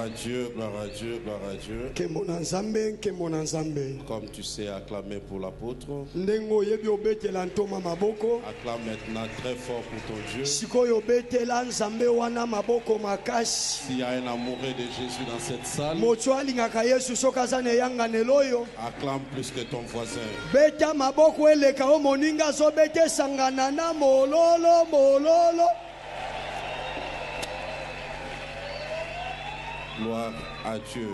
à Dieu, gloire à Dieu, gloire à Dieu. Comme tu sais acclamer pour l'apôtre, acclame maintenant très fort pour ton Dieu. S'il y a un amoureux de Jésus dans cette salle, acclame plus que ton voisin. Gloire à Dieu.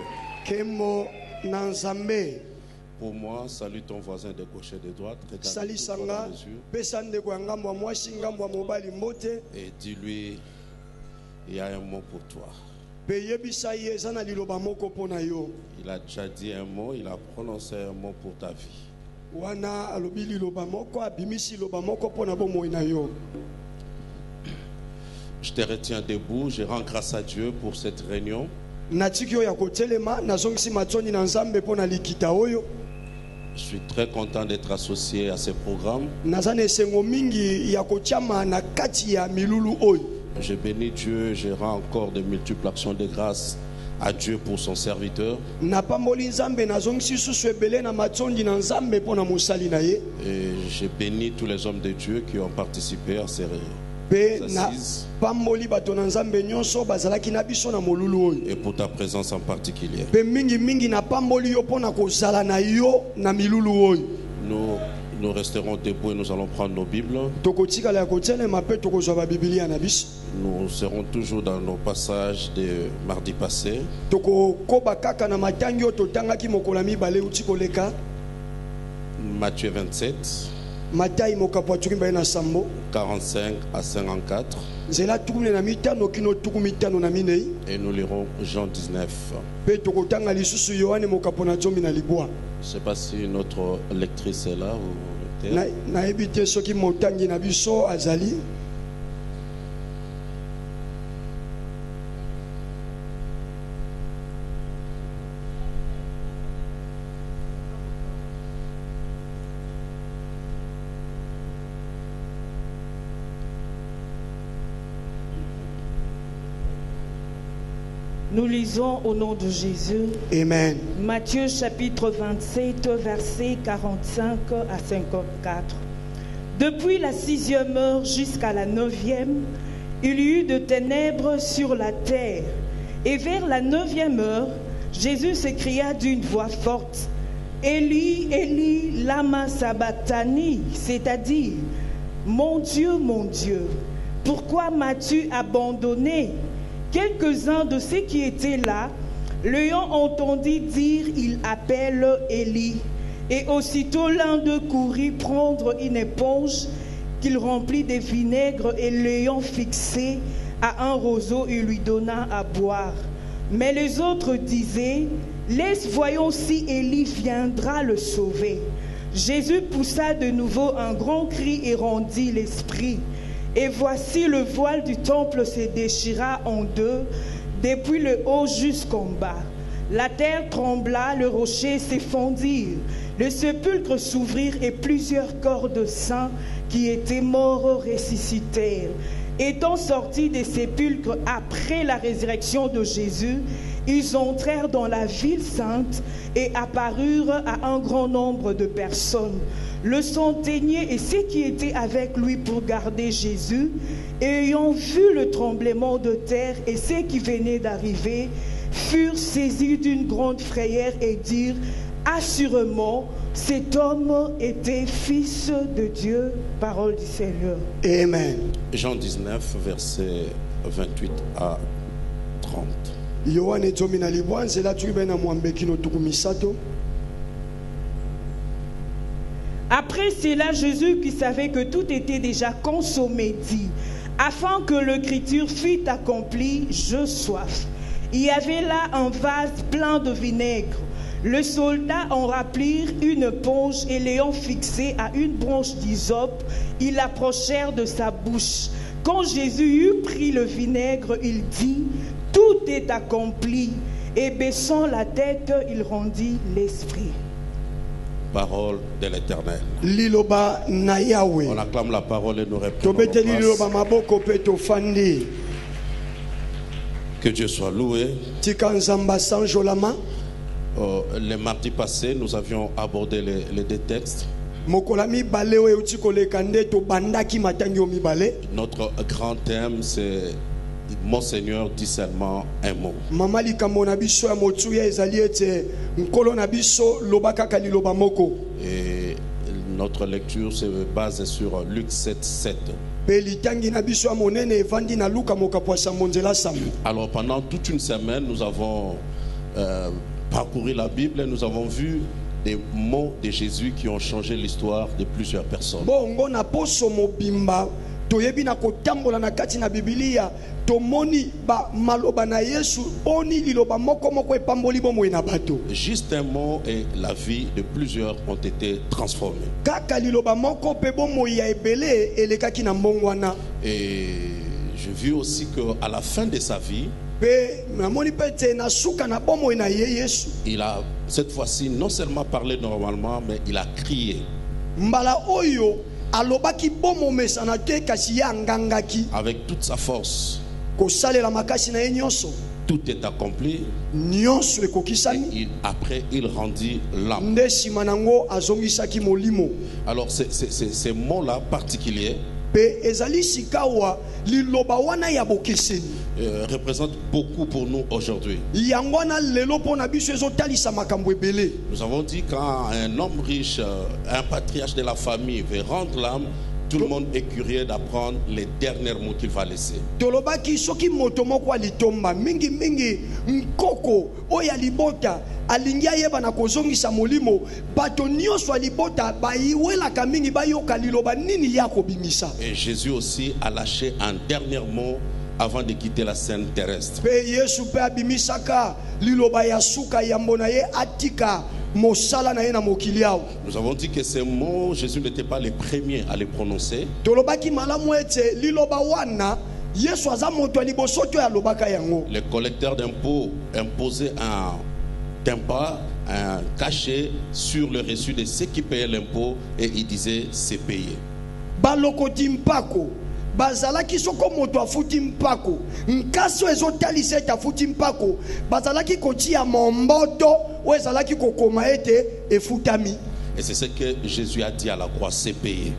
Pour moi, salue ton voisin de gauche et de droite. Regarde et dis-lui, il y a un mot pour toi. Il a déjà dit un mot, il a prononcé un mot pour ta vie. Je te retiens debout, je rends grâce à Dieu pour cette réunion. Je suis très content d'être associé à ce programme. Je bénis Dieu, je rends encore de multiples actions de grâce à Dieu pour son serviteur. Et je bénis tous les hommes de Dieu qui ont participé à ces assises. Et pour ta présence en particulier. Nous resterons debout et nous allons prendre nos Bibles. Nous serons toujours dans nos passages de mardi passé. Matthieu 27. 45 à 54. Et nous lirons Jean 19. Je ne sais pas si notre lectrice est là ou Nous lisons au nom de Jésus. Amen. Matthieu chapitre 27, versets 45 à 54. Depuis la 6e heure jusqu'à la 9e, il y eut de ténèbres sur la terre. Et vers la 9e heure, Jésus s'écria d'une voix forte, Eli, Eli, lama sabachthani, c'est-à-dire, mon Dieu, pourquoi m'as-tu abandonné? Quelques-uns de ceux qui étaient là l'ayant entendu dire, il appelle Élie. Et aussitôt l'un d'eux courut prendre une éponge qu'il remplit de vinaigre et l'ayant fixée à un roseau, il lui donna à boire. Mais les autres disaient, laisse, voyons si Élie viendra le sauver. Jésus poussa de nouveau un grand cri et rendit l'esprit. Et voici le voile du temple se déchira en deux, depuis le haut jusqu'en bas. La terre trembla, le rocher s'effondrit, le sépulcre s'ouvrit et plusieurs corps de saints qui étaient morts ressuscitèrent. Étant sortis des sépulcres après la résurrection de Jésus, ils entrèrent dans la ville sainte et apparurent à un grand nombre de personnes. Le centenier et ceux qui étaient avec lui pour garder Jésus, ayant vu le tremblement de terre et ceux qui venaient d'arriver, furent saisis d'une grande frayeur et dirent, assurément, cet homme était fils de Dieu. Parole du Seigneur. Amen. Jean 19, versets 28 à 30. Après cela, Jésus, qui savait que tout était déjà consommé, dit, afin que l'écriture fût accomplie, je soif. Il y avait là un vase plein de vinaigre. Le soldat en remplit une éponge et l'ayant fixée à une branche d'hysope, ils l'approchèrent de sa bouche. Quand Jésus eut pris le vinaigre, il dit, tout est accompli. Et baissant la tête, il rendit l'esprit. Parole de l'Éternel. Liloba na Yahweh. On acclame la parole et nous répondons. Que Dieu soit loué. Tika nzamba sanjolama. Les mardis passés, nous avions abordé les deux textes. Mokolami baleo eutikole kande to bandaki matangio mibale. Notre grand thème, c'est mon Seigneur, discernement, un mot. Mama likambo na biso ya motuya ezali ete nkolo na biso lobaka kaliloba moko. Et notre lecture se base sur Luc 7:7. Alors pendant toute une semaine, nous avons parcouru la Bible et nous avons vu des mots de Jésus qui ont changé l'histoire de plusieurs personnes. Toyebi na kotambola na kati na Biblia tomoni ba maloba na Yesu oni liloba moko moko epamboli bomo na bato. Juste un mot et la vie de plusieurs ont été transformées. Kaka liloba moko pe bomo ya ebele elekaki na mbongwana. Et je vis aussi que à la fin de sa vie, il a cette fois-ci non seulement parlé normalement, mais il a crié. Mbala oyo alobaki bomo mesana te kasi ya ngangaki avec toute sa force. Kosalela makasi na nyonso. Tout est accompli. Nyonso ekokisami. Après il rendit l'âme. Ndesi manango azongisaki molimo. Alors ces mots-là particuliers représente beaucoup pour nous aujourd'hui. Nous avons dit quand un homme riche, un patriarche de la famille veut rendre l'âme, tout le monde est curieux d'apprendre les derniers mots qu'il va laisser. Alingia yeba na kozongisa molimo bato nyonso alibota bayiwela kamingi bayoka liloba nini yako bimisa. Et Jésus aussi a lâché un dernier mot avant de quitter la scène terrestre. Pe Yesu pe abimisaka liloba ya suka yambona ye atika mosala na ye na mokili yao. Nous avons dit que ces mots, Jésus n'était pas le premier à les prononcer. Tolobaki malamu ete liloba wana Yesu aza moto liboso to ya lobaka yango. Le collecteur d'impôts imposait un cachet sur le reçu de ceux qui payaient l'impôt et il disait c'est payé. Balokoti mpako bazalaki soko moto afuti mpako nkaso ezotalisa ete afuti mpako bazalaki kotia momboto o ezalaki kokoma ete efutami. Et c'est ce que Jésus a dit à la croix, c'est payé.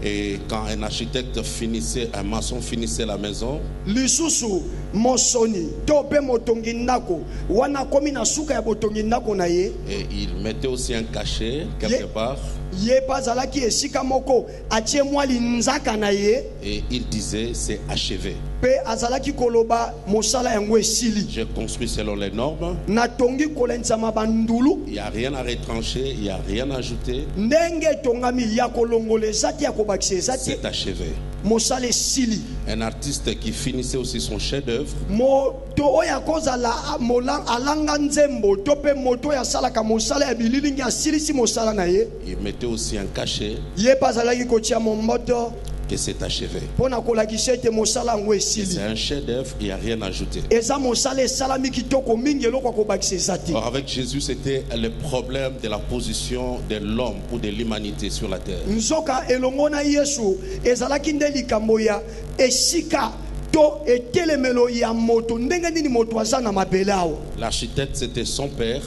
Et quand un architecte finissait, un maçon finissait la maison, et il mettait aussi un cachet quelque part, et il disait c'est achevé. J'ai construit selon les normes. Il n'y a rien à retrancher, il n'y a rien à ajouter. C'est achevé. Un artiste qui finissait aussi son chef-d'œuvre, il mettait aussi un cachet que c'est achevé. C'est un chef-d'œuvre, il n'y a rien à ajouter. Or avec Jésus, c'était le problème de la position de l'homme ou de l'humanité sur la terre. L'architecte, c'était son père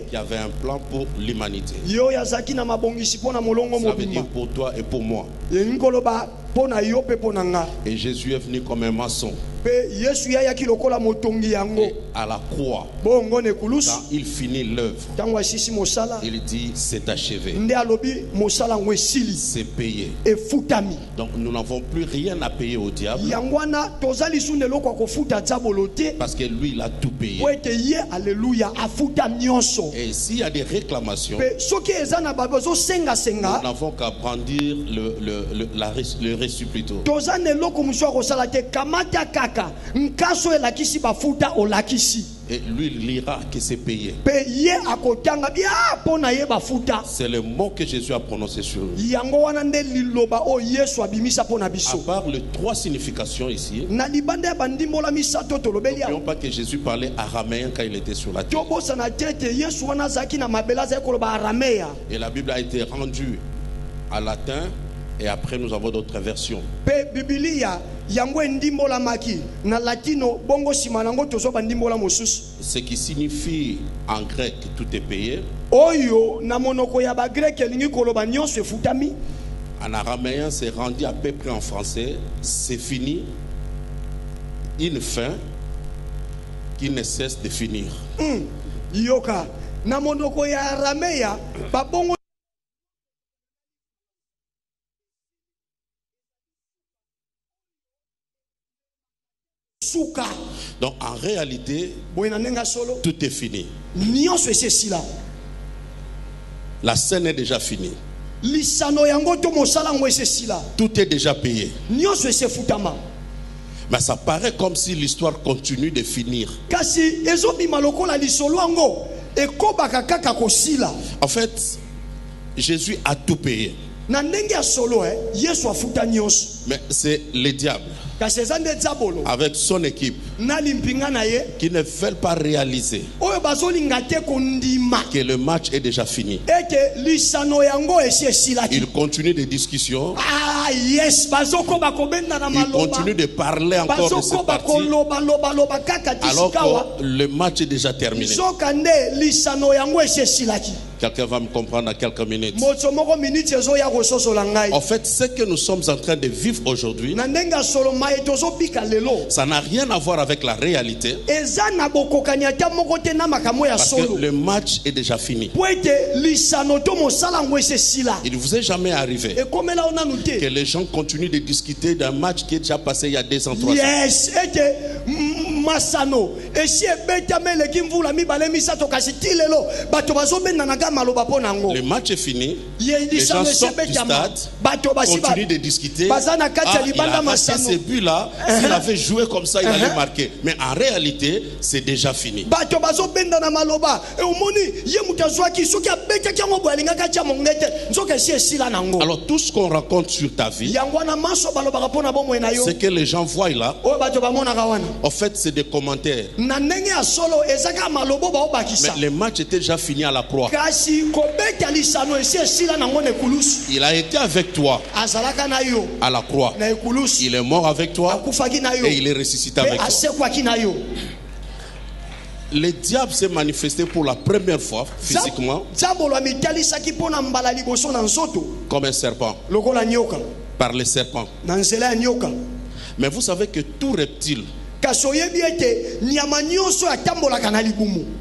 qui avait un plan pour l'humanité. Ça veut dire pour toi et pour moi. Et Jésus est venu comme un maçon. Et à la croix, quand il finit l'œuvre, il dit c'est achevé, c'est payé. Donc nous n'avons plus rien à payer au diable, parce que lui il a tout payé. Et s'il y a des réclamations, nous n'avons qu'à brandir le reçu plutôt. Et lui il lira que c'est payé. C'est le mot que Jésus a prononcé sur lui. À part les trois significations ici, n'oublions pas que Jésus parlait araméen quand il était sur la terre. Et la Bible a été rendue en latin Et après, nous avons d'autres versions. Pe Biblia yango ndimbola maki na latino bongo simanango tozo bandimbola mosusu. Ce qui signifie en grec tout est payé. Oyo na monoko ya ba grec elingi koloba nyonso efutami. En araméen, c'est rendu à peu près en français. C'est fini. Une fin qui ne cesse de finir. Yoka na monoko ya arameya ba bongo suka. Donc en réalité, tout est fini. La scène est déjà finie. Tout est déjà payé. Mais ça paraît comme si l'histoire continue de finir. En fait, Jésus a tout payé. Mais c'est le diable avec son équipe qui ne veulent pas réaliser que le match est déjà fini. Ils continuent des discussions. Ils continuent de parler encore de cette partie alors que le match est déjà terminé. Quelqu'un va me comprendre à quelques minutes. En fait, ce que nous sommes en train de vivre aujourd'hui, ça n'a rien à voir avec la réalité. Parce que le match est déjà fini. Il ne vous est jamais arrivé que les gens continuent de discuter d'un match qui est déjà passé il y a 2 ans, 3 ans. Le match est fini. Les gens sortent du stade, continuent de discuter. Il a raté ce but-là. S'il avait joué comme ça, il allait marquer. Mais en réalité, c'est déjà fini. Alors tout ce qu'on raconte sur ta vie, ce que les gens voient là, en fait c'est des commentaires. Mais le match était déjà fini à la croix. Il a été avec toi à la croix. Il est mort avec toi et il est ressuscité avec toi. Le diable s'est manifesté pour la première fois physiquement comme un serpent, par les serpents. Mais vous savez que tout reptile,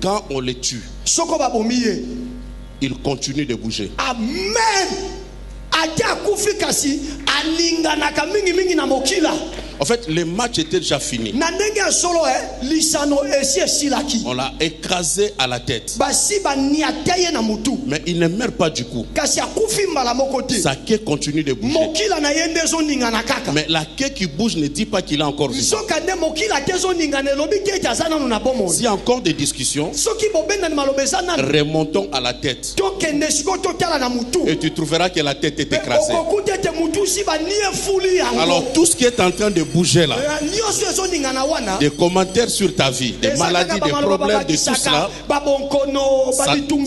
quand on les tue, il continue de bouger. Amen. En fait, le match était déjà fini. On l'a écrasé à la tête. Mais il ne meurt pas du coup. Sa queue continue de bouger. Mais la queue qui bouge ne dit pas qu'il est encore vivant. S'il y a encore des discussions, remontons à la tête. Et tu trouveras que la tête est écrasée. Alors tout ce qui est en train de bouger là, des commentaires sur ta vie, des maladies, des problèmes, de tout cela,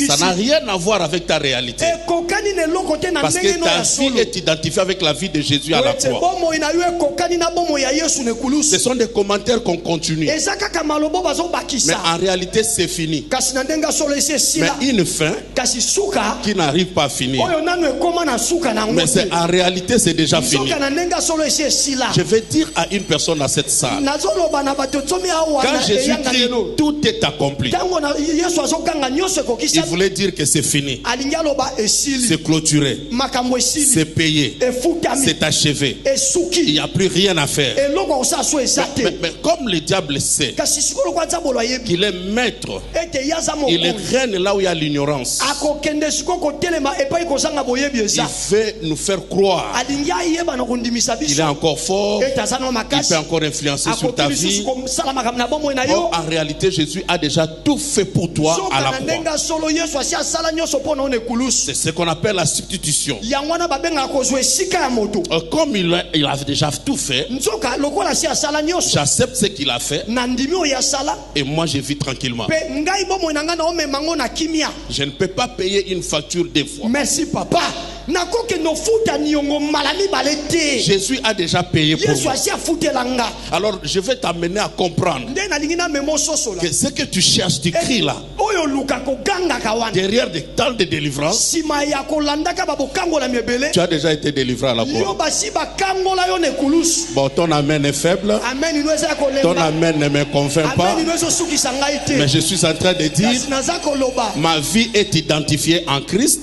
ça n'a rien à voir avec ta réalité. Parce que ta vie est identifiée avec la vie de Jésus à la croix. Ce sont des commentaires qu'on continue. Mais en réalité c'est fini. Mais une fin qui n'arrive pas à finir. Mais en réalité c'est déjà fini. Je vais dire à une personne à cette salle, quand Jésus crie tout est accompli, il voulait dire que c'est fini, c'est clôturé, c'est payé, c'est achevé, il n'y a plus rien à faire. Mais comme le diable sait qu'il est maître, il règne là où il y a l'ignorance, il veut nous faire croire qu'il est encore fort, il peut encore influencer sur ta vie. Or, en réalité, Jésus a déjà tout fait pour toi à la croix. C'est ce qu'on appelle la substitution. Comme il a déjà tout fait, j'accepte ce qu'il a fait et moi je vis tranquillement. Je ne peux pas payer une facture 2 fois. Merci papa. Jésus a déjà payé pour moi. Alors je vais t'amener à comprendre que ce que tu cherches, tu cries là, derrière des temps de délivrance, tu as déjà été délivré à la croix. Bon, ton amen est faible, ton amen ne me convainc pas, mais je suis en train de dire, ma vie est identifiée en Christ,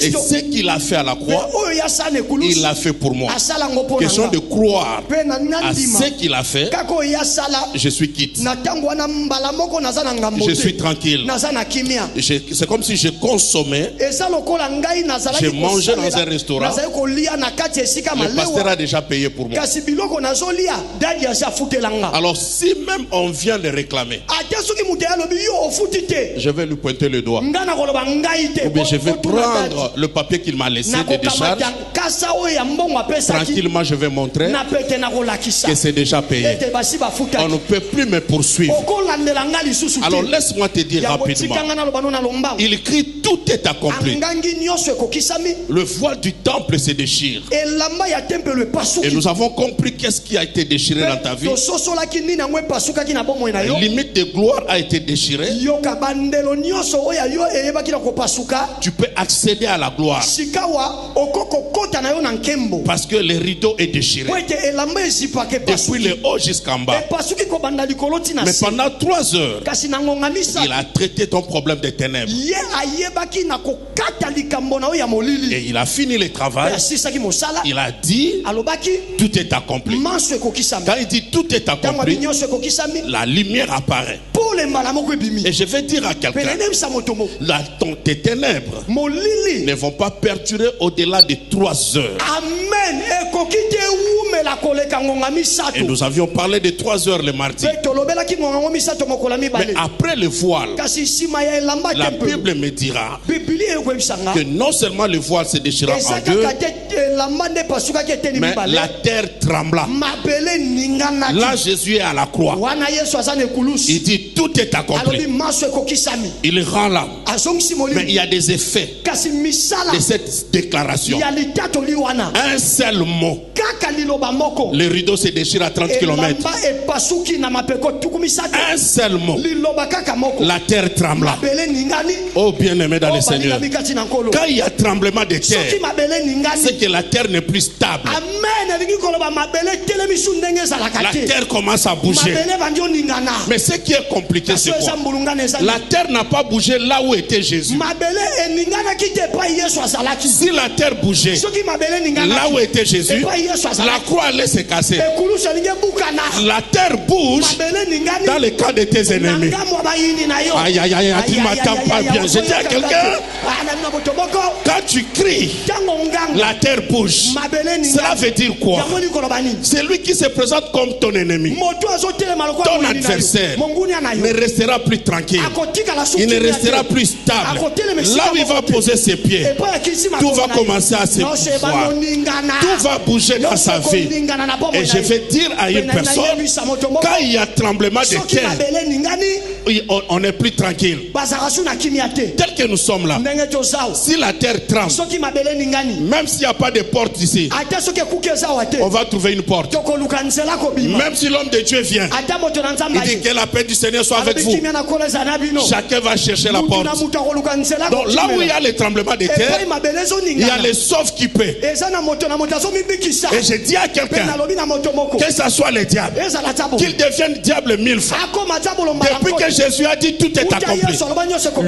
et ce qu'il a fait à la croix, il l'a fait pour moi. Question de croire à ce qu'il a fait, je suis quitte, je suis tranquille. C'est comme si je consommais, je mangeais dans un restaurant, le pasteur a déjà payé pour moi. Alors si même on vient le réclamer, je vais lui pointer le doigt, ou bien je vais prendre le papier qu'il m'a laissé de décharge, tranquillement je vais montrer que c'est déjà payé. On ne peut plus me poursuivre. Alors laisse-moi te dire rapidement, il crie tout est accompli. Le voile du temple se déchire, et nous avons compris qu'est-ce qui a été déchiré dans ta vie. La limite de gloire a été déchirée. Tu peux accéder à la gloire parce que le rideau est déchiré depuis le haut jusqu'en bas. Mais pendant 3 heures, il a traité ton problème de ténèbres et il a fini le travail. Il a dit tout est accompli. Quand il dit tout est accompli, la lumière apparaît. Et je vais dire à quelqu'un, tes ténèbres ne vont pas perdurer au-delà de 3 heures. Amen. Et nous avions parlé de 3 heures le mardi. Mais après le voile, la Bible me dira que non seulement le voile se déchira en deux, mais la terre trembla. Là Jésus est à la croix. Il dit tout est accompli. Il rend l'âme. Mais il y a des effets de cette déclaration. Un seul mot, le rideau se déchire à 30 km. Un seul mot, la terre trembla. Oh bien-aimé dans le Seigneur, quand il y a tremblement de terre, c'est que la terre n'est plus stable. La terre commence à bouger. Mais ce qui est compliqué, c'est quoi? La terre n'a pas bougé là où était Jésus. Si la terre bougeait là où était Jésus, la croix allait se casser. La terre bouge dans le camp de tes ennemis. Aïe aïe aïe, tu m'attends pas bien. Je dis à quelqu'un, quand tu cries, la terre bouge. Cela veut dire quoi? C'est lui qui se présente comme ton ennemi. Ton adversaire ne restera plus tranquille. Il ne restera plus stable. Là où il va poser ses pieds, tout va commencer à se voir. Tout va bouger dans sa vie. Et je vais dire à une personne, quand il y a tremblement de terre, on n'est plus tranquille. Tel que nous sommes là, si la terre tremble, même s'il n'y a pas de porte ici, on va trouver une porte. Même si l'homme de Dieu vient, il dit que la paix du Seigneur soit avec vous. Chacun va chercher la porte. Donc là où il y a le tremblement de terre, il y a les sauves qui paient. Et je dis à quelqu'un, que ce soit le diable, qu'il devienne diable 1000 fois. Depuis que Jésus a dit tout est accompli,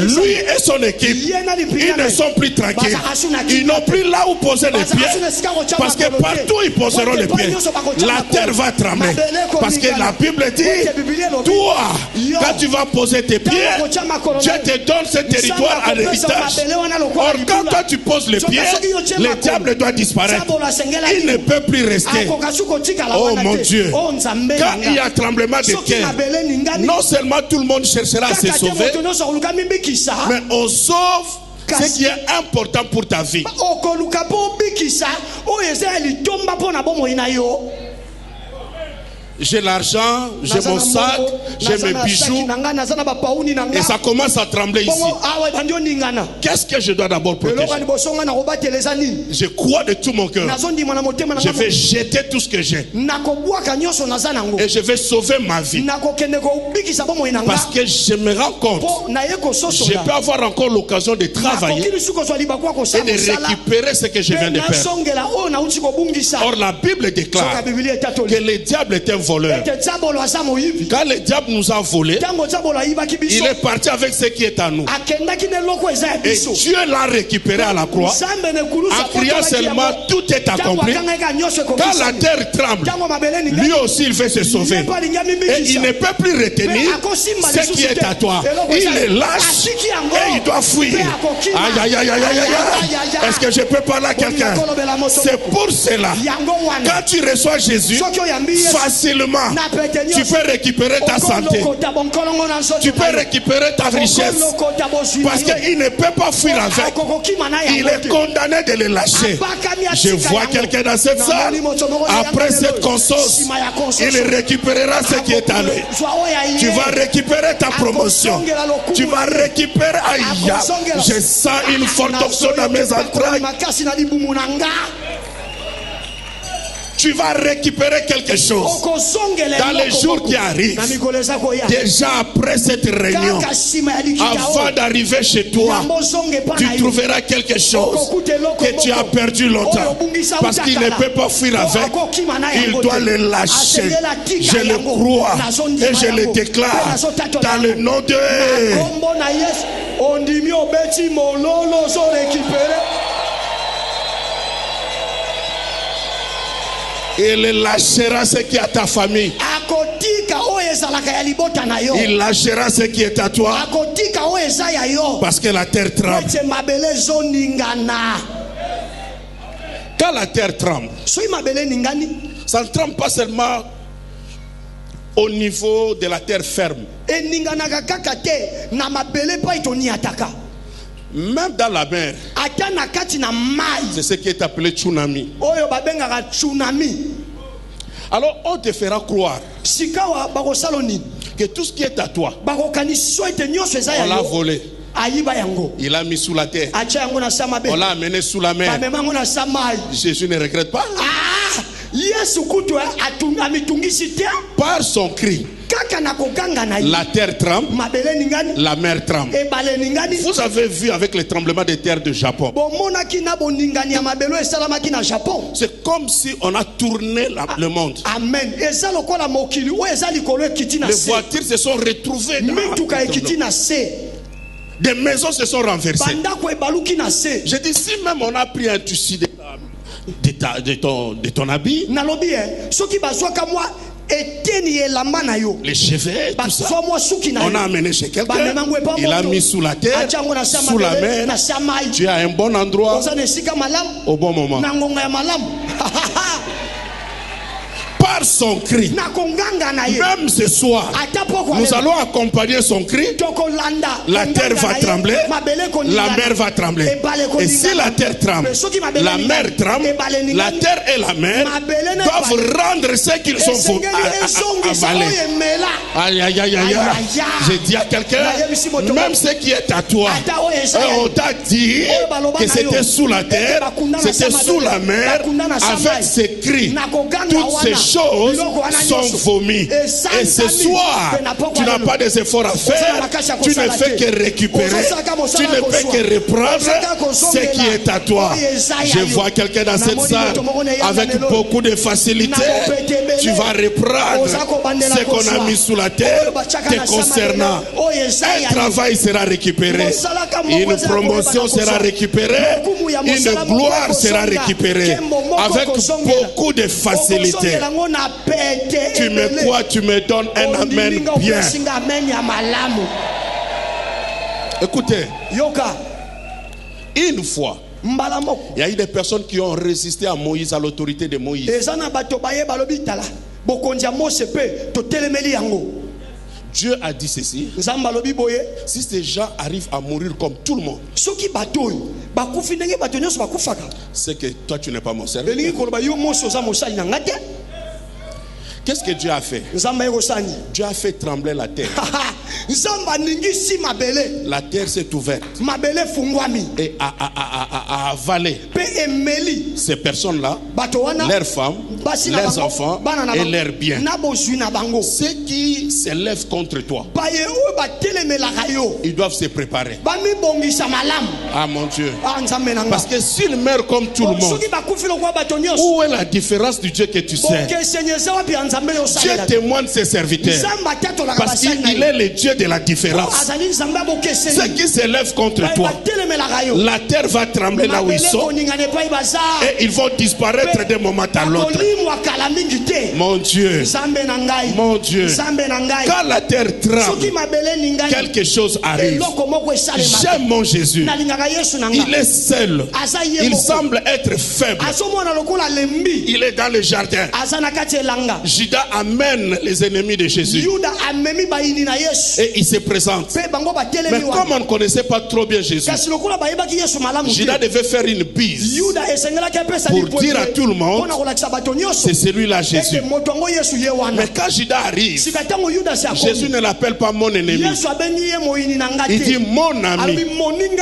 lui et son équipe, ils ne sont plus tranquilles. Ils n'ont plus là où poser les pieds, parce que partout ils poseront les pieds, la terre va trembler. Parce que la Bible dit, toi, quand tu vas poser tes pieds, Dieu te donne ce territoire à l'héritage. Or quand toi tu poses les pieds, le diable doit disparaître. Il ne peut plus rester. Oh mon Dieu, quand il y a tremblement de terre, non seulement tout le monde cherchera à se sauver, mais on sauve ce qui est important pour ta vie. J'ai l'argent, j'ai mon sac, j'ai mes bijoux. Et ça commence à trembler ici. Qu'est-ce que je dois d'abord protéger? Je crois de tout mon cœur. Je vais jeter tout ce que j'ai. Et je vais sauver ma vie. Parce que je me rends compte, je peux avoir encore l'occasion de travailler et de récupérer ce que je viens de perdre. Or la Bible déclare que le diable est un voleur. Quand le diable nous a volé, il est parti avec ce qui est à nous. Et Dieu l'a récupéré à la croix en criant seulement tout est accompli. Quand la terre tremble, lui aussi il veut se sauver. Et il ne peut plus retenir ce qui est à toi. Il est lâche et il doit fuir. Aïe aïe aïe aïe aïe aïe. Est-ce que je peux parler à quelqu'un? C'est pour cela, quand tu reçois Jésus, facilement tu peux récupérer ta santé, tu peux récupérer ta richesse, parce qu'il ne peut pas fuir avec. Il est condamné de le lâcher. Je vois quelqu'un dans cette salle, après cette conscience, il récupérera ce qui est à lui. Tu vas récupérer ta promotion, tu vas récupérer. Aïe, je sens une forte onction dans mes entrailles. Tu vas récupérer quelque chose dans les jours qui arrivent. Déjà après cette réunion, avant d'arriver chez toi, tu trouveras quelque chose que tu as perdu longtemps. Parce qu'il ne peut pas fuir avec. Il doit le lâcher. Je le crois et je le déclare dans le nom de... Il lâchera ce qui est à ta famille. Il lâchera ce qui est à toi. Parce que la terre tremble. Quand la terre tremble, ça ne tremble pas seulement au niveau de la terre ferme. Même dans la mer, c'est ce qui est appelé tsunami. Alors on te fera croire que tout ce qui est à toi, on l'a volé. Il l'a mis sous la terre. On l'a amené sous la mer. Jésus ne regrette pas. Par son cri, la terre tremble, la mer tremble. Vous avez vu avec le tremblement de terre de Japon. C'est comme si on a tourné le monde. Amen. Les voitures se sont retrouvées dans des maisons se sont renversées. Je dis, si même on a pris un tissu de ton habit, les cheveux, tout ça, on a amené chez quelqu'un, il a mis sous la terre, sous la mer. Tu as un bon endroit au bon moment. Par son cri, même ce soir, nous allons accompagner son cri. La terre va trembler, la mer va trembler. Et si la terre tremble, la mer tremble, la terre et la mer doivent rendre ce qu'ils sont avalés. Aïe aïe aïe aïe. J'ai dit à quelqu'un, même ce qui est à toi, on t'a dit que c'était sous la terre, c'était sous la mer, avec ces cris, toutes ces choses sont vomis. Et ce soir, tu n'as pas des efforts à faire, tu ne fais que récupérer, tu ne fais que reprendre ce qui est à toi. Je vois quelqu'un dans cette salle avec beaucoup de facilité. Tu vas reprendre ce qu'on a mis sous la terre te concernant. Un travail sera récupéré, une promotion sera récupérée, une gloire sera récupérée avec beaucoup de facilité. Tu me crois, tu me donnes un amen bien. Écoutez, une fois, il y a eu des personnes qui ont résisté à Moïse, à l'autorité de Moïse. Dieu a dit ceci: si ces gens arrivent à mourir comme tout le monde, c'est que toi tu n'es pas mon serviteur. Qu'est-ce que Dieu a fait? Dieu a fait trembler la terre. La terre s'est ouverte et a avalé ces personnes-là, leurs femmes, leurs enfants et leurs biens. Ceux qui s'élèvent contre toi, ils doivent se préparer. Ah mon Dieu. Parce que s'ils meurent comme tout le monde, où est la différence du Dieu que tu sais? Dieu témoigne ses serviteurs parce qu'il est le Dieu de la différence. Ceux qui s'élèvent contre toi, la terre va trembler là où ils sont et ils vont disparaître d'un moment à l'autre. Mon Dieu, mon Dieu, quand la terre tremble, quelque chose arrive. J'aime mon Jésus. Il est seul. Il semble être faible. Il est dans le jardin. Judas amène les ennemis de Jésus et il se présente. Mais comme on ne connaissait pas trop bien Jésus, Judas devait faire une bise pour dire à tout le monde, c'est celui-là Jésus. Mais quand Judas arrive, Jésus ne l'appelle pas mon ennemi. Il dit mon ami.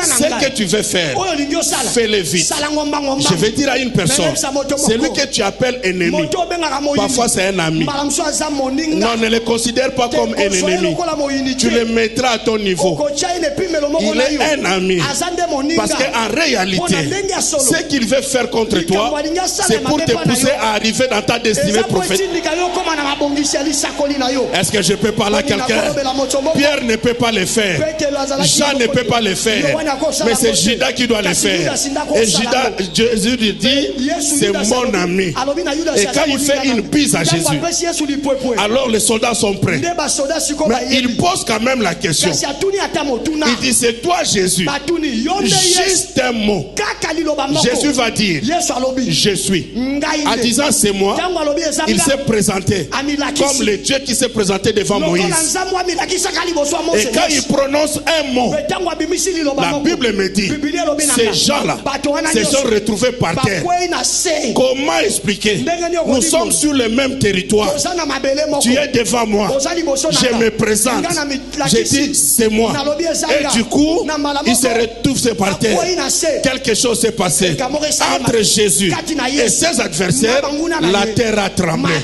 Ce que tu veux faire, fais-le vite. Je vais dire à une personne, celui que tu appelles ennemi, parfois c'est un ami. Non, ne le considère pas comme un ennemi. Tu le mettras à ton niveau. Il est un ami. Parce qu'en réalité, ce qu'il veut faire contre toi, c'est pour te pousser à arriver dans ta destinée prophétique. Est-ce que je peux parler à quelqu'un? Pierre ne peut pas le faire. Jean ne peut pas le faire. Mais c'est Judas qui doit le faire. Et Judas, Jésus lui dit, c'est mon ami. Et quand il fait une bise à Jésus, alors les soldats sont prêts. Mais il pose quand même la question. Il dit, c'est toi Jésus. Juste un mot. Jésus va dire, je suis. En disant c'est moi, il s'est présenté comme le Dieu qui s'est présenté devant Moïse. Et quand il prononce un mot, la Bible me dit, ces gens-là se sont retrouvés par terre. Comment expliquer? Nous sommes sur le même territoire. Tu es devant moi. Je me présente. Je dis c'est moi. Et du coup, il se retrouve par terre. Quelque chose s'est passé entre Jésus et ses adversaires. La terre a tremblé.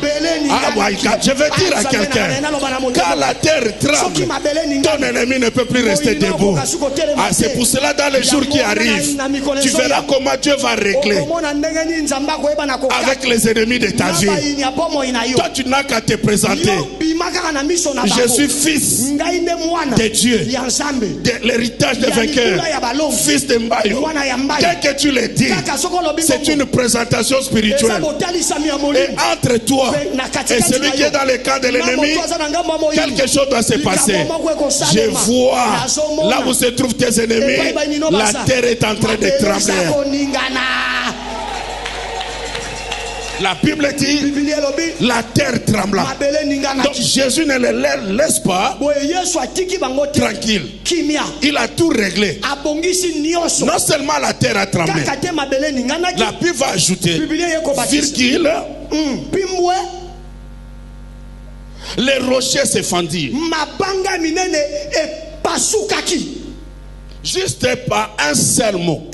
Ah my God, je vais dire à quelqu'un, quand la terre tremble, ton ennemi ne peut plus rester debout. Ah, c'est pour cela dans les jours qui arrivent, tu verras comment Dieu va régler avec les ennemis de ta vie. Toi, tu n'as qu'à te présenter. Je suis fils de Dieu, de l'héritage des vainqueurs, fils de Mbayo. Dès que tu le dis, c'est une présentation spirituelle. Et entre toi et celui qui est dans le camp de l'ennemi, quelque chose doit se passer. Je vois là où se trouvent tes ennemis, la terre est en train de trembler. La Bible dit, la terre trembla. Donc Jésus ne le laisse pas tranquille. Il a tout réglé. Non seulement la terre a tremblé, la Bible va ajouter, virgule, les rochers se fendirent. Juste par un seul mot.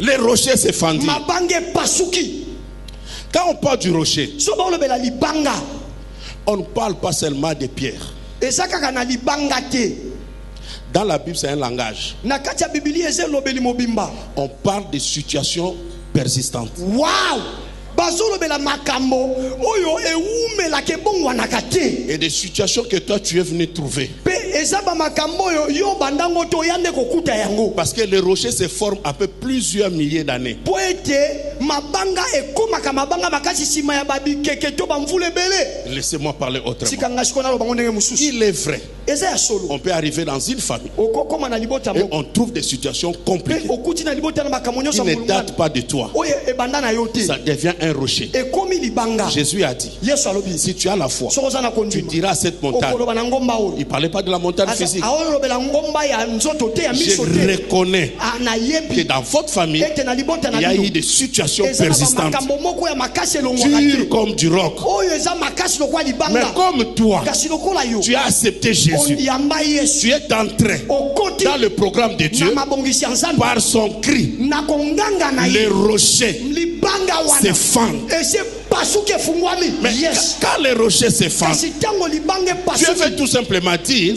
Les rochers se fendirent. Quand on parle du rocher, on ne parle pas seulement des pierres. Dans la Bible, c'est un langage. On parle de situations persistantes. Et des situations que toi tu es venu trouver. Parce que les rochers se forment après plusieurs milliers d'années. Laissez-moi parler autrement. Il est vrai, on peut arriver dans une famille et on trouve des situations compliquées qui ne datent pas de toi. Ça devient un rocher. Jésus a dit, si tu as la foi, tu diras à cette montagne. Il ne parlait pas de la montagne physique. Je reconnais que dans votre famille, il y a eu des situations version persistante, dur comme du roc. Mais comme toi, tu as accepté Jésus, tu es entré dans le programme de Dieu. Par son cri, les rochers se fendent. Mais quand les rochers se fendent, Dieu veut tout simplement dire,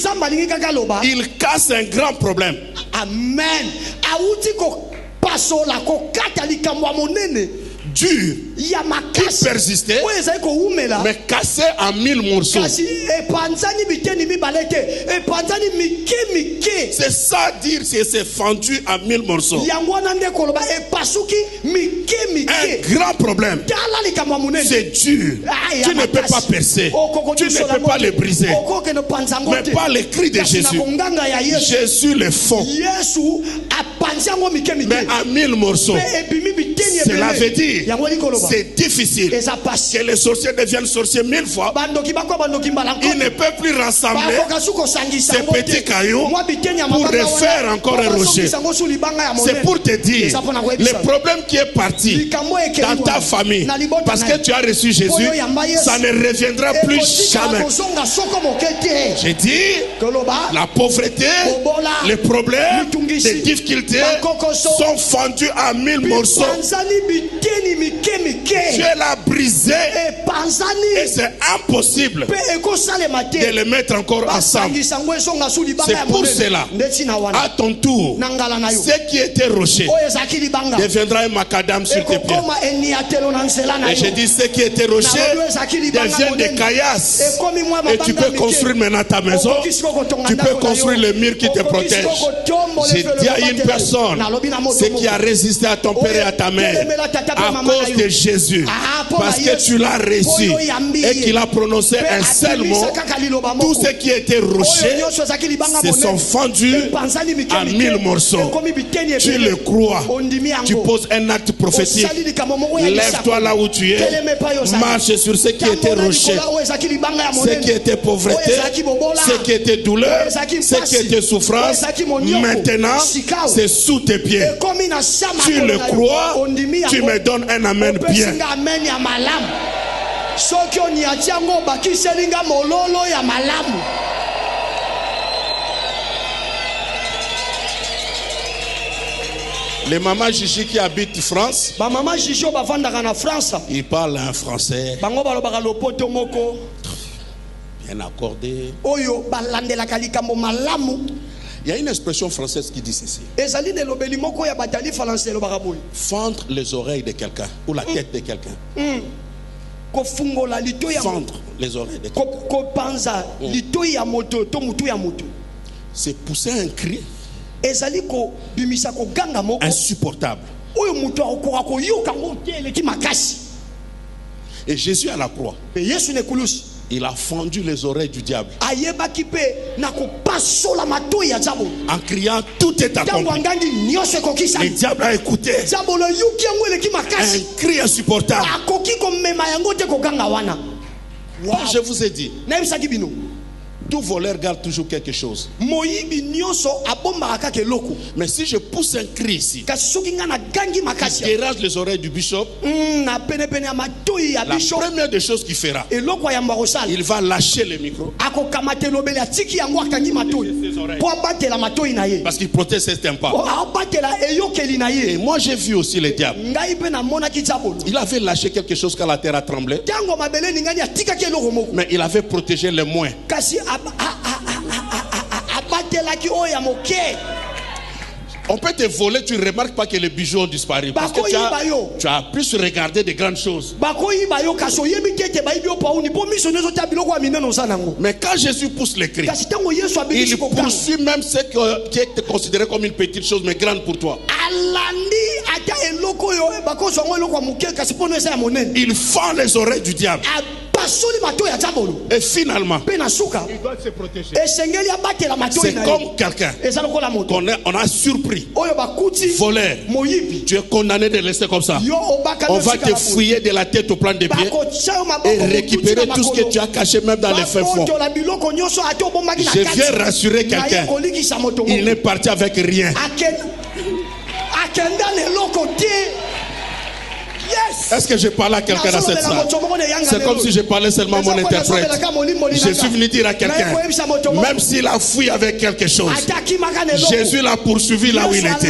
il casse un grand problème. Amen. Dur, qui persistait, mais cassé en 1000 morceaux. C'est ça dire que c'est fendu en 1000 morceaux. Un grand problème. C'est dur. Tu ne peux pas percer. Tu ne peux pas le briser. Mais pas les cris de Jésus. Jésus le fond. Mais en 1000 morceaux. Cela veut dire c'est difficile que les sorciers deviennent sorciers 1000 fois. Ils ne peuvent plus rassembler ces petits cailloux pour refaire encore un rocher. C'est pour te dire le problème qui est parti dans ta famille parce que tu as reçu Jésus, ça ne reviendra plus jamais. J'ai dit la pauvreté, les problèmes, les difficultés sont fendus à 1000 morceaux. Tu l'a brisé et c'est impossible de les mettre encore ensemble. C'est pour cela, à ton tour, ce qui était rocher deviendra un macadam sur tes pieds. Et je dis, ce qui était rocher devient des caillasses. Et tu peux construire maintenant ta maison. Tu peux construire le mur qui te protège. J'ai dit à une personne, ce qui a résisté à ton père et à ta mère, à cause de Jésus, parce que tu l'as reçu et qu'il a prononcé un seul mot, tout ce qui était rocher se sont fendus en 1000 morceaux. Tu le crois, tu poses un acte prophétique. Lève-toi là où tu es, marche sur ce qui était rocher, ce qui était pauvreté, ce qui était douleur, ce qui était souffrance. Maintenant, c'est sous tes pieds. Tu le crois, tu me donnes un amen bien. Les mamans Gigi qui habitent France, ils parlent un français bien accordé. Il y a une expression française qui dit ceci: fendre les oreilles de quelqu'un ou la tête de quelqu'un. Fendre les oreilles de quelqu'un. C'est pousser un cri insupportable. Et Jésus à la croix, il a fendu les oreilles du diable en criant tout est accompli. Le diable a écouté un cri insupportable. Je vous ai dit, tout voleur garde toujours quelque chose. Mais si je pousse un cri ici qui dérange les oreilles du bishop, la première des choses qu'il fera, il va lâcher le micro parce qu'il protège ses tympans. Et moi j'ai vu aussi le diable. Il avait lâché quelque chose quand la terre a tremblé, mais il avait protégé les moins. On peut te voler, tu ne remarques pas que les bijoux ont disparu parce que tu as plus regardé de grandes choses. Mais quand Jésus pousse les cris, il poursuit même ce qui est considéré comme une petite chose mais grande pour toi. Il fend les oreilles du diable. Et finalement, il doit se protéger. C'est comme quelqu'un qu'on a surpris, voleur. Tu es condamné de laisser comme ça. On va te fouiller de la tête au plan des pieds et récupérer tout ce que tu as caché même dans les fins fonds. Je viens rassurer quelqu'un, il n'est parti avec rien. Est-ce que je parle à quelqu'un dans cette salle? C'est comme si je parlais seulement à mon interprète. Je suis venu dire à quelqu'un, même s'il a fui avec quelque chose, Jésus l'a poursuivi là où il était.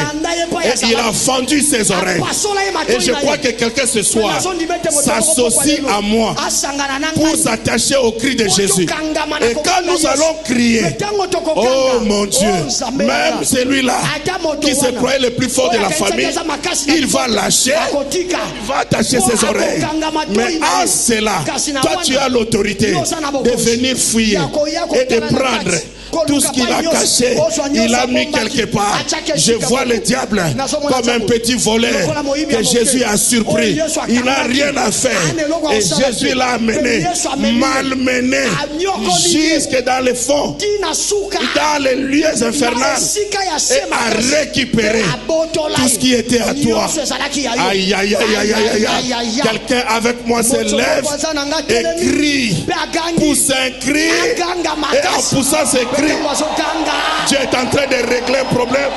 Et il a fendu ses oreilles. Et je crois que quelqu'un ce soir s'associe à moi pour s'attacher au cri de Jésus. Et quand nous allons crier, oh mon Dieu, même celui-là qui se croyait le plus fort de la famille, il va lâcher, il va attacher ses oreilles. Mais en cela, toi tu as l'autorité de venir fuir et de prendre tout ce qu'il a caché, il a mis quelque part. Je vois le diable comme un petit voleur que Jésus a surpris. Il n'a rien à faire. Et Jésus l'a amené, malmené, jusque dans le fond, dans les lieux infernales, et a récupéré tout ce qui était à toi. Aïe, aïe, aïe, aïe, aïe, aïe. Quelqu'un avec moi se lève et crie, pousse un cri, et en poussant ce cri, Dieu est en train de régler un problème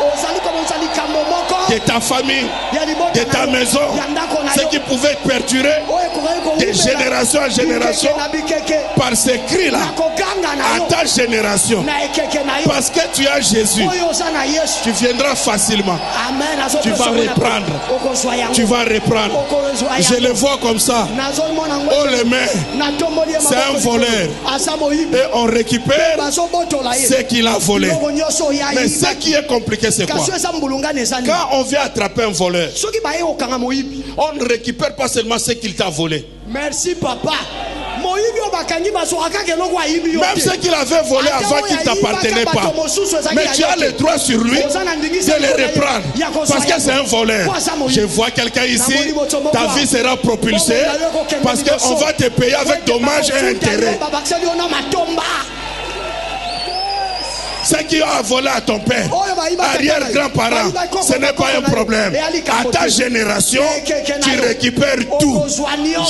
de ta famille, de ta maison, ce qui pouvait te perturber de génération en génération par ces cris-là à ta génération. Parce que tu as Jésus, tu viendras facilement. Tu vas reprendre. Tu vas reprendre. Je le vois comme ça. On le met. C'est un voleur. Et on récupère ce qu'il a volé. Mais ce qui est compliqué, c'est quoi? Quand on vient attraper un voleur, on ne récupère pas seulement ce qu'il t'a volé. Merci papa. Même ce qu'il avait volé avant qu'il ne t'appartenait pas. Mais tu as le droit sur lui de le reprendre. Parce que c'est un voleur. Je vois quelqu'un ici, ta vie sera propulsée parce qu'on va te payer avec dommages et intérêts. Ce qui a volé à ton père, arrière-grand-parent, ce n'est pas un problème. À ta génération, tu récupères tout.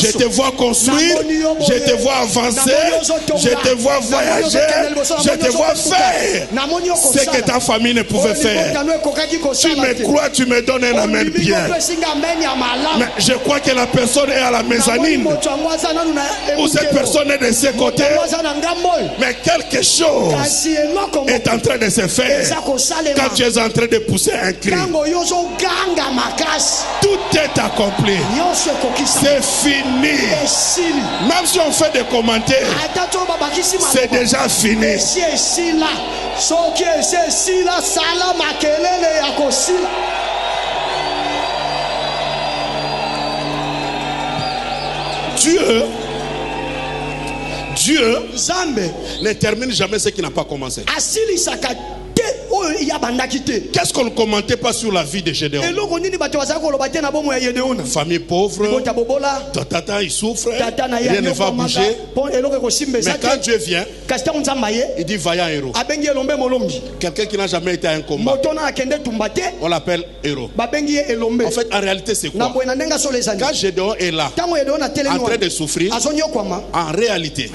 Je te vois construire, je te vois avancer, je te vois voyager, je te vois faire ce que ta famille ne pouvait faire. Tu me crois, tu me donnes un amen bien. Mais je crois que la personne est à la mezzanine, ou cette personne est de ses côtés, mais quelque chose est en train de se faire quand tu es en train de pousser un cri. Tout est accompli. C'est fini. Même si on fait des commentaires, c'est déjà fini. Dieu ne termine jamais ce qui n'a pas commencé. Qu'est-ce qu'on ne commentait pas sur la vie de Gédéon? Famille pauvre, ton tata il souffre, rien ne va bouger. Mais quand Dieu vient, il dit vaillant héros. Quelqu'un qui n'a jamais été à un combat, on l'appelle héros. En fait, en réalité, c'est quoi? Quand Gédéon est là, en train de souffrir, en réalité,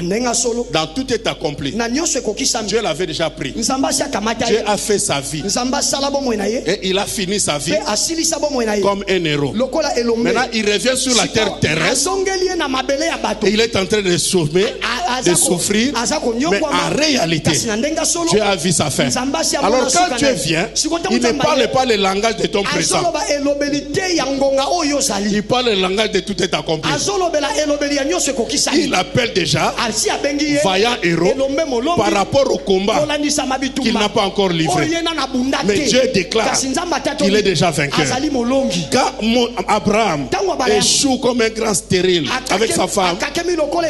dans tout est accompli. Dieu l'avait déjà pris. Dieu a fait sa vie et il a fini sa vie comme un héros. Maintenant il revient sur la terre terrestre et il est en train de souffrir, mais en réalité Dieu a vu sa fin. Alors quand Dieu vient, il ne parle pas le langage de ton présent, il parle le langage de tout est accompli. Il appelle déjà vaillant héros par rapport au combat qu'il n'a pas encore livré. Mais Dieu déclare qu'il est déjà vainqueur. Quand Abraham échoue comme un grand stérile avec sa femme,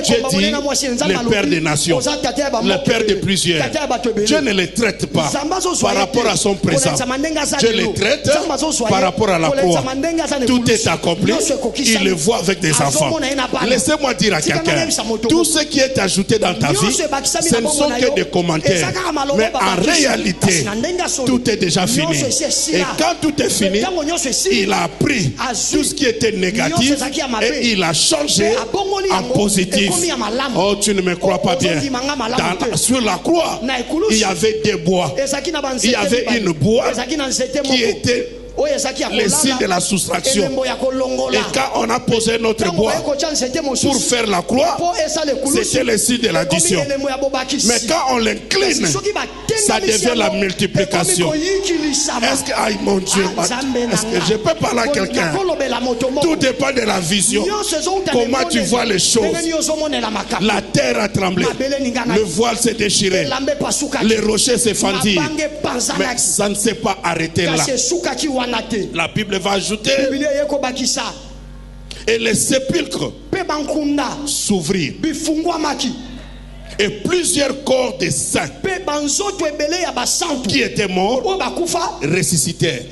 Dieu dit le père des nations, le père de plusieurs. Dieu ne les traite pas par rapport à son présent. Dieu les traite par rapport à la croix. Tout est accompli. Il le voit avec des enfants. Laissez-moi dire à quelqu'un, tout ce qui est ajouté dans ta vie, ce ne sont que des commentaires. Mais en réalité, tout est déjà fini. Et quand tout est fini, il a pris tout ce qui était négatif et il a changé en positif. Oh, tu ne me crois pas bien. Sur la croix, il y avait des bois. Il y avait une bois qui était les signes de la soustraction. Et quand on a posé notre bois pour faire la croix, c'était le signe de l'addition. Mais quand on l'incline, ça devient la multiplication. Est-ce que, aïe mon Dieu, est-ce que je peux parler à quelqu'un? Tout dépend de la vision. Comment tu vois les choses? La terre a tremblé, le voile s'est déchiré, les rochers s'est fendu, mais ça ne s'est pas arrêté là. La Bible va ajouter, et les sépulcres s'ouvrirent, et plusieurs corps de saints qui étaient morts ressuscitèrent.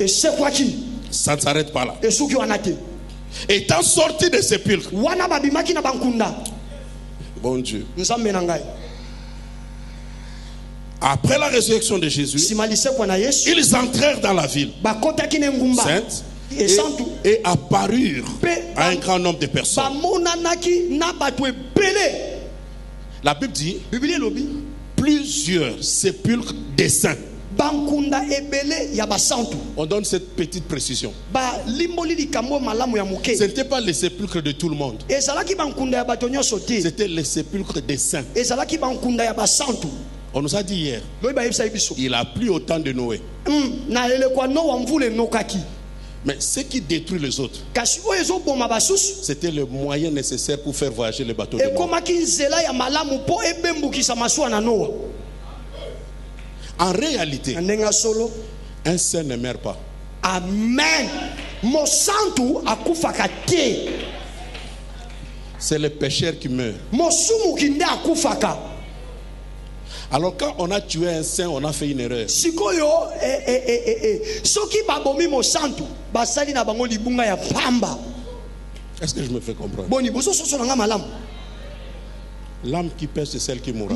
Ça ne s'arrête pas là. Étant sortis des sépulcres, bon Dieu, après la résurrection de Jésus, ils entrèrent dans la ville sainte et apparurent à un grand nombre de personnes. La Bible dit plusieurs sépulcres de saints. On donne cette petite précision. Ce n'était pas les sépulcres de tout le monde. C'était les sépulcres des saints. On nous a dit hier, il a plu au temps de Noé. Mais ce qui détruit les autres, c'était le moyen nécessaire pour faire voyager le bateau de Noé. En réalité, un saint ne meurt pas. Amen. C'est le pécheur qui meurt. Alors quand on a tué un saint, on a fait une erreur. Est-ce que je me fais comprendre? L'âme qui pêche, c'est celle qui mourra.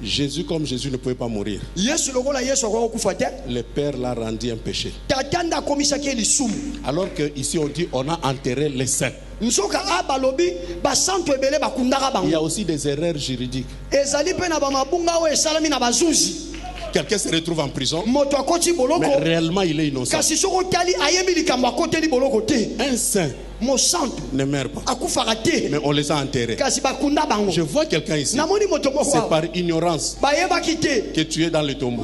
Jésus, comme Jésus ne pouvait pas mourir, le Père l'a rendu un péché. Alors qu'ici on dit on a enterré les saints. Il y a aussi des erreurs juridiques. Quelqu'un se retrouve en prison, mais réellement il est innocent. Un saint ne meurt pas, mais on les a enterrés. Je vois quelqu'un ici, c'est par ignorance que tu es dans le tombeau.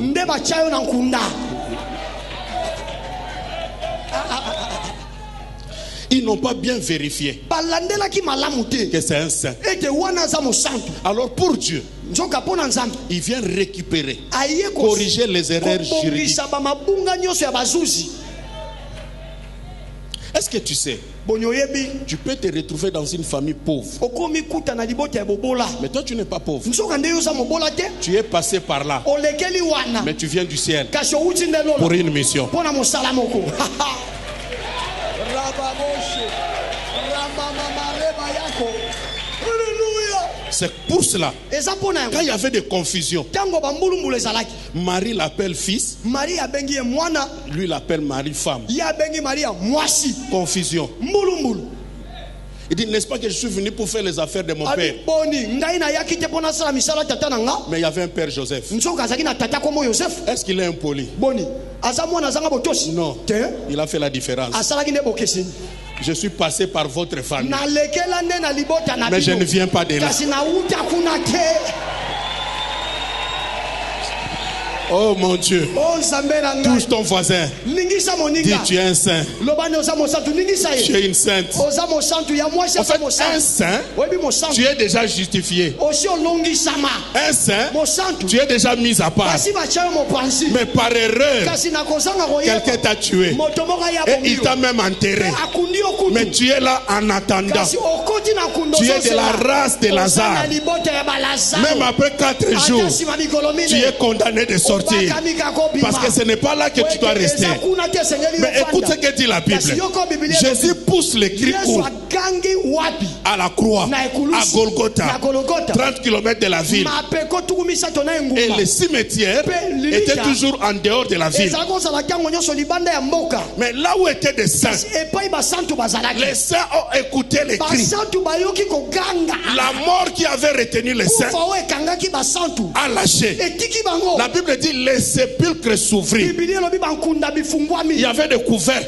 Ils n'ont pas bien vérifié que c'est un saint. Alors pour Dieu, il vient récupérer, corriger les erreurs juridiques. Est-ce que tu sais, tu peux te retrouver dans une famille pauvre, mais toi tu n'es pas pauvre. Tu es passé par là, mais tu viens du ciel pour une mission. C'est pour cela, quand il y avait des confusions, Marie l'appelle fils, lui l'appelle Marie femme. Confusion. Il dit, n'est-ce pas que je suis venu pour faire les affaires de mon père? Mais il y avait un père Joseph. Est-ce qu'il est impoli? Non, il a fait la différence. Je suis passé par votre famille, mais je ne viens pas de là. Oh mon Dieu, touche ton voisin, dis tu es un saint, tu es une sainte. En fait, un saint, tu es déjà justifié. Un saint, tu es déjà mis à part. Mais par erreur, quelqu'un t'a tué et il t'a même enterré. Mais tu es là en attendant. Tu es de la race de Lazare. Même après 4 jours, tu es condamné de sortir. Parce que ce n'est pas là que tu dois rester. Mais écoute ce que dit la Bible. Jésus pousse les cris à la croix, à Golgotha, 30 km de la ville. Et le cimetière était toujours en dehors de la ville. Mais là où étaient des saints, les saints ont écouté les cris. La mort qui avait retenu les saints a lâché. La Bible dit les sépulcres s'ouvrirent. Il y avait des couverts,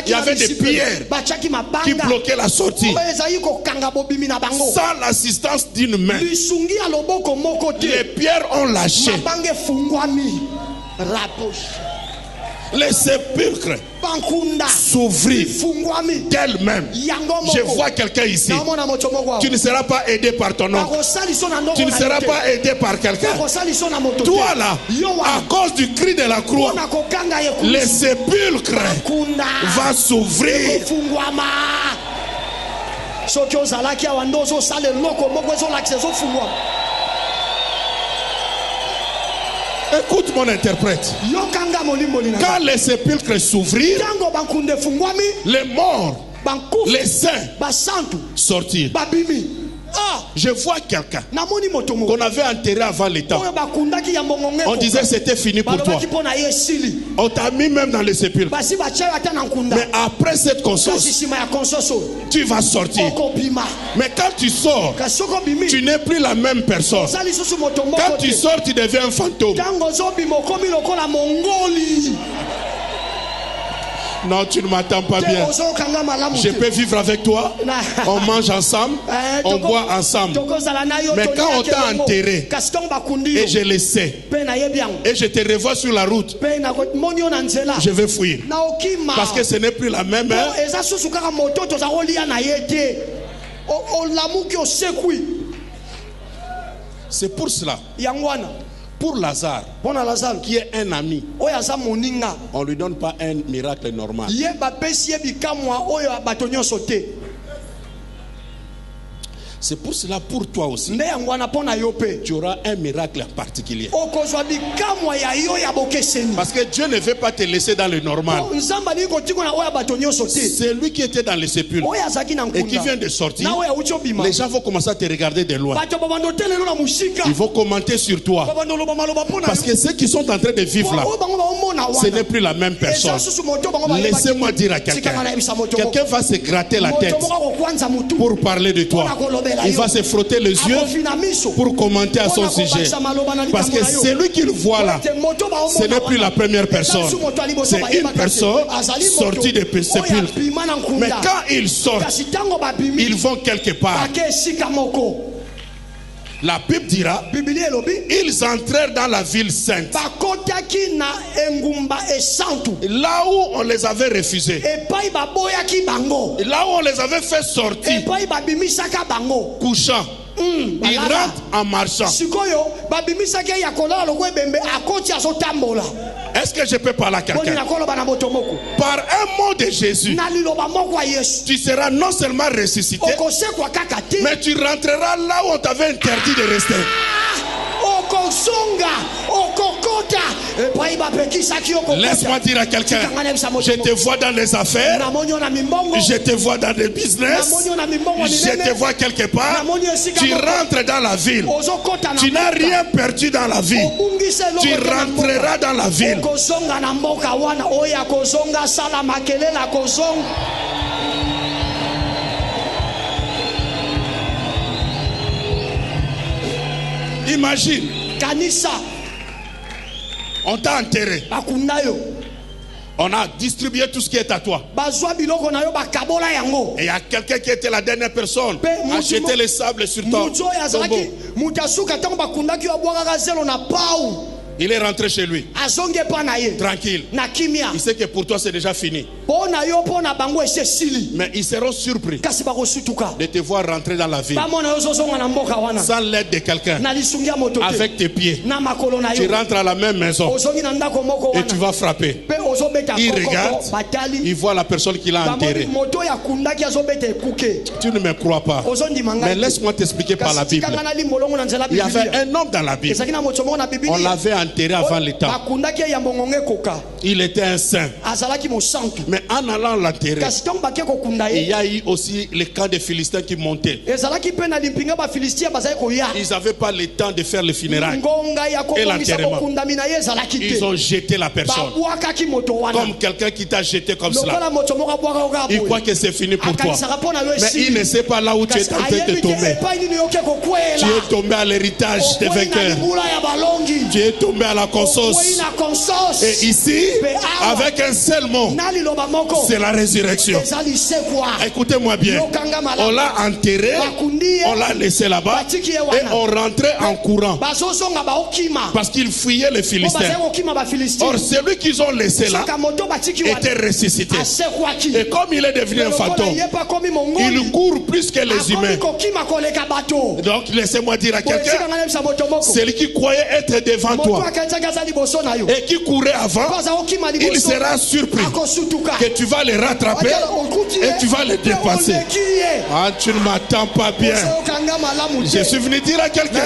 il y avait des pierres qui bloquaient la sortie. Sans l'assistance d'une main, les pierres ont lâché. Les sépulcres s'ouvrirent d'elles-mêmes. Je vois quelqu'un ici. Tu ne seras pas aidé par ton oncle. Tu ne seras pas aidé par quelqu'un. Toi là, à cause du cri de la croix, les sépulcres vont s'ouvrir. Écoute mon interprète. Quand les sépulcres s'ouvrirent, les morts, les saints sortirent. Je vois quelqu'un qu'on avait enterré avant le temps. On disait c'était fini pour toi. On t'a mis même dans les sépulcres. Mais après cette conscience, tu vas sortir. Mais quand tu sors, tu n'es plus la même personne. Quand tu sors, tu deviens un fantôme. Non, tu ne m'attends pas bien. Je peux vivre avec toi. On mange ensemble. On boit ensemble. Mais quand on t'a enterré, et je le sais, et je te revois sur la route, je vais fuir. Parce que ce n'est plus la même. C'est pour cela. Pour Lazare, qui est un ami, on ne lui donne pas un miracle normal. C'est pour cela, pour toi aussi, tu auras un miracle particulier. Parce que Dieu ne veut pas te laisser dans le normal. C'est lui qui était dans le sépulcre et qui vient de sortir. Les gens vont commencer à te regarder de loin. Ils vont commenter sur toi. Parce que ceux qui sont en train de vivre là, ce n'est plus la même personne. Laissez-moi dire à quelqu'un, quelqu'un va se gratter la tête pour parler de toi. Il va se frotter les yeux pour commenter à son sujet. Parce que celui qu'il voit là, ce n'est plus la première personne. C'est une personne sortie de sépulcre. Mais quand ils sortent, ils vont quelque part. La Bible dira, ils entrèrent dans la ville sainte. Là où on les avait refusés. Là où on les avait fait sortir. Couchant. Ils rentrent en marchant. Est-ce que je peux parler à quelqu'un? Par un mot de Jésus, tu seras non seulement ressuscité, mais tu rentreras là où on t'avait interdit de rester. Laisse-moi dire à quelqu'un, je te vois dans les affaires, je te vois dans le business, je te vois quelque part, tu rentres dans la ville. Tu n'as rien perdu dans la vie. Tu rentreras dans la ville. Imagine, on t'a enterré. On a distribué tout ce qui est à toi. Et il y a quelqu'un qui était la dernière personne à jeter les sables sur ton tombeau. Il est rentré chez lui. Tranquille. Il sait que pour toi c'est déjà fini. Mais ils seront surpris de te voir rentrer dans la ville sans l'aide de quelqu'un. Avec tes pieds. Tu rentres à la même maison et tu vas frapper. Il regarde, il voit la personne qui l'a enterré. Tu ne me crois pas. Mais laisse-moi t'expliquer par la Bible. Il y avait un homme dans la Bible. On l'avait enterré avant le temps. Il était un saint. Mais en allant l'enterrer, il y a eu aussi les camps des Philistins qui montaient. Ils n'avaient pas le temps de faire le funérail et l'enterrement. Ils ont jeté la personne. Comme quelqu'un qui t'a jeté comme cela. Il croit que c'est fini pour toi. Mais il ne sait pas là où tu es en train de tomber. Tu es tombé à l'héritage des vainqueurs. Tu es tombé à la conscience. Et ici, avec un seul mot, c'est la résurrection. Écoutez-moi bien. On l'a enterré, on l'a laissé là-bas et on rentrait en courant parce qu'il fuyait les Philistins. Or, celui qu'ils ont laissé là était ressuscité. Et comme il est devenu un fantôme, il court plus que les humains. Donc, laissez-moi dire à quelqu'un, celui qui croyait être devant toi et qui courait avant, il sera surpris que tu vas les rattraper et tu vas les dépasser. Ah, tu ne m'attends pas bien. Je suis venu dire à quelqu'un,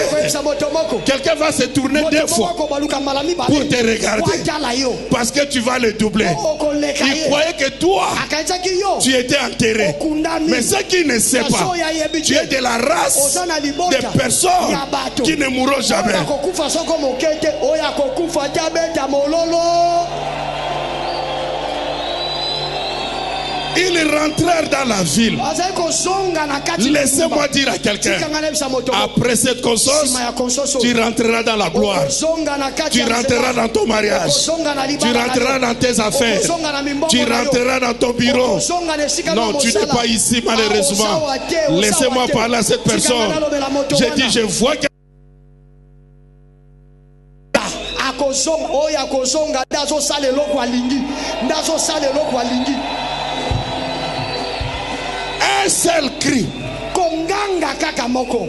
quelqu'un va se tourner 2 fois pour te regarder parce que tu vas le doubler. Il croyait que toi, tu étais enterré. Mais ce qui ne sait pas, tu es de la race des personnes qui ne mourront jamais. Ils rentrèrent dans la ville. Laissez-moi dire à quelqu'un, après cette conscience, tu rentreras dans la gloire. Tu rentreras dans ton mariage. Tu rentreras dans tes affaires. Tu rentreras dans ton bureau. Non, tu n'es pas ici malheureusement. Laissez-moi parler à cette personne. J'ai dit, je vois que un seul cri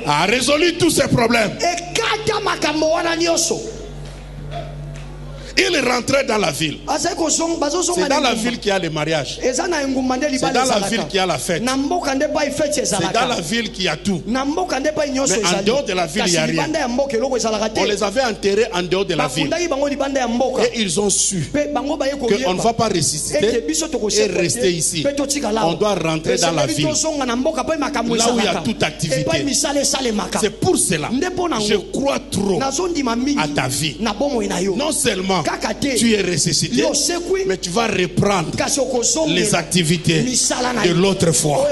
a résolu tous ces problèmes. Il rentrait dans la ville. C'est dans la ville qu'il y a le mariage. C'est dans la ville qu'il y a la fête. C'est dans la ville qu'il y a tout. Mais en dehors de la ville, il n'y a rien. On les avait enterrés en dehors de la ville. Et ils ont su qu'on ne va pas ressusciter et rester ici. On doit rentrer dans la ville, là où il y a toute activité. C'est pour cela que je crois trop à ta vie. Non seulement tu es ressuscité, mais tu vas reprendre les activités de l'autre fois.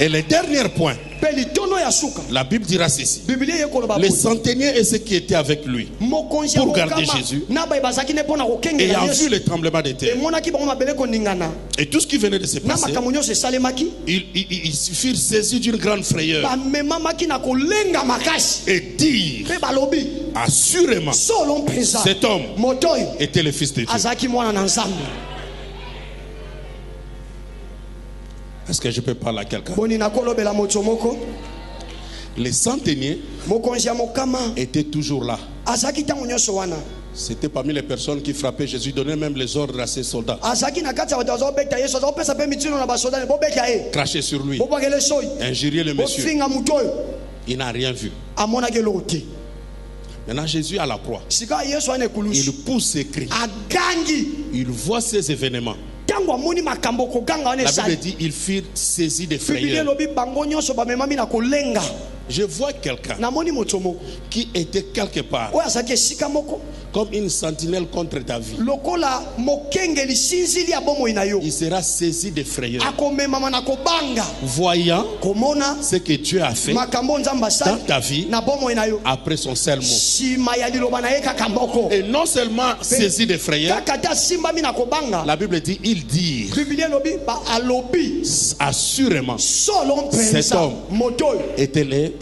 Et le dernier point, la Bible dira ceci: les centeniers et ceux qui étaient avec lui pour garder Jésus, ayant vu le tremblement de terre et tout ce qui venait de se passer, ils furent saisis d'une grande frayeur et dirent, assurément, cet homme était le Fils de Dieu. Est-ce que je peux parler à quelqu'un? Les centeniers étaient toujours là. C'était parmi les personnes qui frappaient Jésus, donnaient même les ordres à ses soldats. Cracher sur lui, injurier le monsieur. Il n'a rien vu. Maintenant Jésus à la croix, il pousse ses cris, il voit ces événements. La Bible dit il fut saisi de frayeur. Je vois quelqu'un qui était quelque part comme une sentinelle contre ta vie. Il sera saisi de frayeur, voyant ce que Dieu a fait dans ta vie après son seul mot. Et non seulement saisi de frayeur, la Bible dit il dit assurément cet homme était le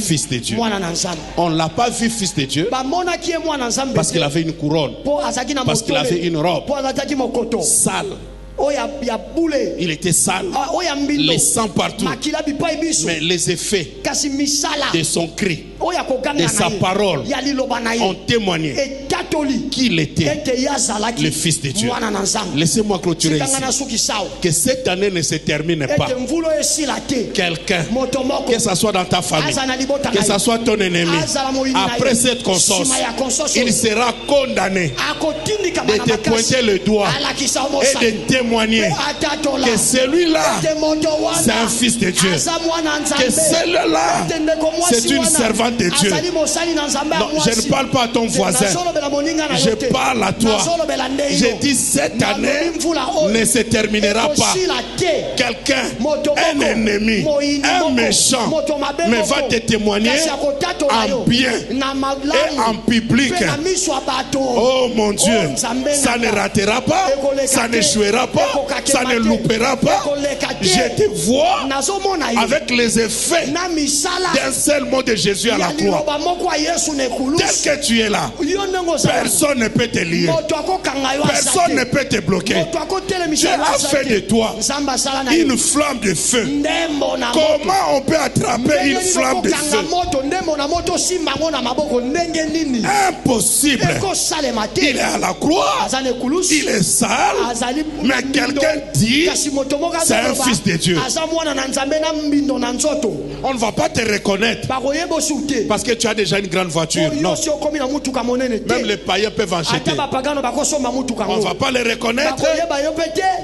Fils de Dieu. On ne l'a pas vu Fils de Dieu parce qu'il avait une couronne, parce qu'il avait une robe sale. Il était sale, les sang partout. Mais les effets de son cri, de sa parole ont témoigné qu'il était le Fils de Dieu. Laissez-moi clôturer ici. Que cette année ne se termine pas. Quelqu'un, que ce soit dans ta famille, que ce soit ton ennemi, après cette conscience, il sera condamné de te pointer le doigt et de témoigner que celui-là, c'est un fils de Dieu. Que celle-là, c'est une servante de Dieu. Non, je ne parle pas à ton voisin. Je parle à toi. Je dis cette année ne se terminera pas. Quelqu'un, un ennemi, un méchant, mais va te témoigner en bien et en public. Oh mon Dieu, ça ne ratera pas, ça n'échouera pas, ça ne loupera pas. Je te vois avec les effets d'un seul mot de Jésus à la croix. Tel que tu es là, personne ne peut te lier, personne ne peut te bloquer. Dieu a fait de toi une flamme de feu. Comment on peut attraper une flamme de feu? Impossible. Il est à la croix, il est sale, mais quelqu'un dit c'est un fils de Dieu. On ne va pas te reconnaître parce que tu as déjà une grande voiture. Non. Même les païens peuvent en jeter. On ne va pas les reconnaître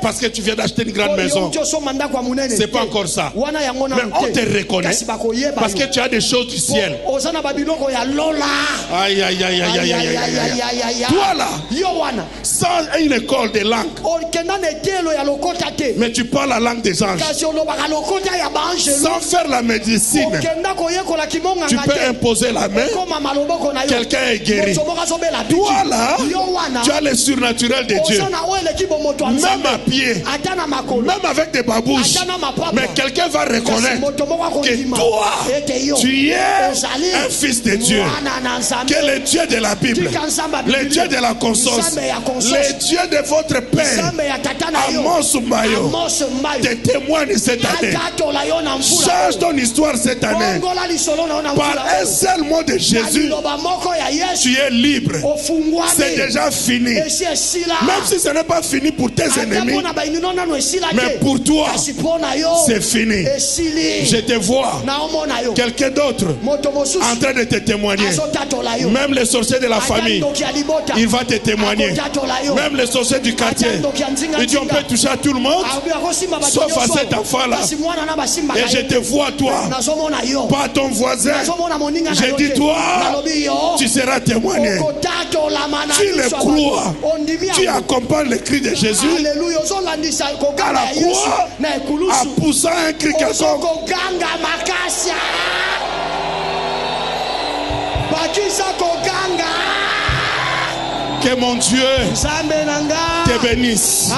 parce que tu viens d'acheter une grande maison. C'est pas encore ça. Mais on te reconnaît parce que tu as des choses du ciel. Aïe, aïe, aïe, aïe, aïe, aïe, aïe. Toi là, sans une école de langue, mais tu parles la langue des anges. Sans faire la médecine, tu peux imposer la main, quelqu'un est guéri. Toi là, tu as le surnaturel de Dieu. Même à pied, même avec des babouches, mais quelqu'un va reconnaître que toi, tu es un fils de Dieu. Que le Dieu de la Bible, le Dieu de la conscience, le Dieu de votre Père, Amos Mayo, te témoigne cette année. Change ton histoire cette année. Par un seul mot de Jésus, tu es libre. C'est déjà fini. Même si ce n'est pas fini pour tes ennemis, mais pour toi, c'est fini. Je te vois. Quelqu'un d'autre en train de te témoigner. Même les sorciers de la famille, il va te témoigner. Même les sorciers du quartier, il dit on peut toucher à tout le monde sauf à cet enfant-là. Et je te vois toi, pas ton voisin. Je dis toi, tu seras témoigné. Tu le crois, tu accompagnes le cri de Jésus à la croix en poussant un cri quelconque. Que mon Dieu te bénisse.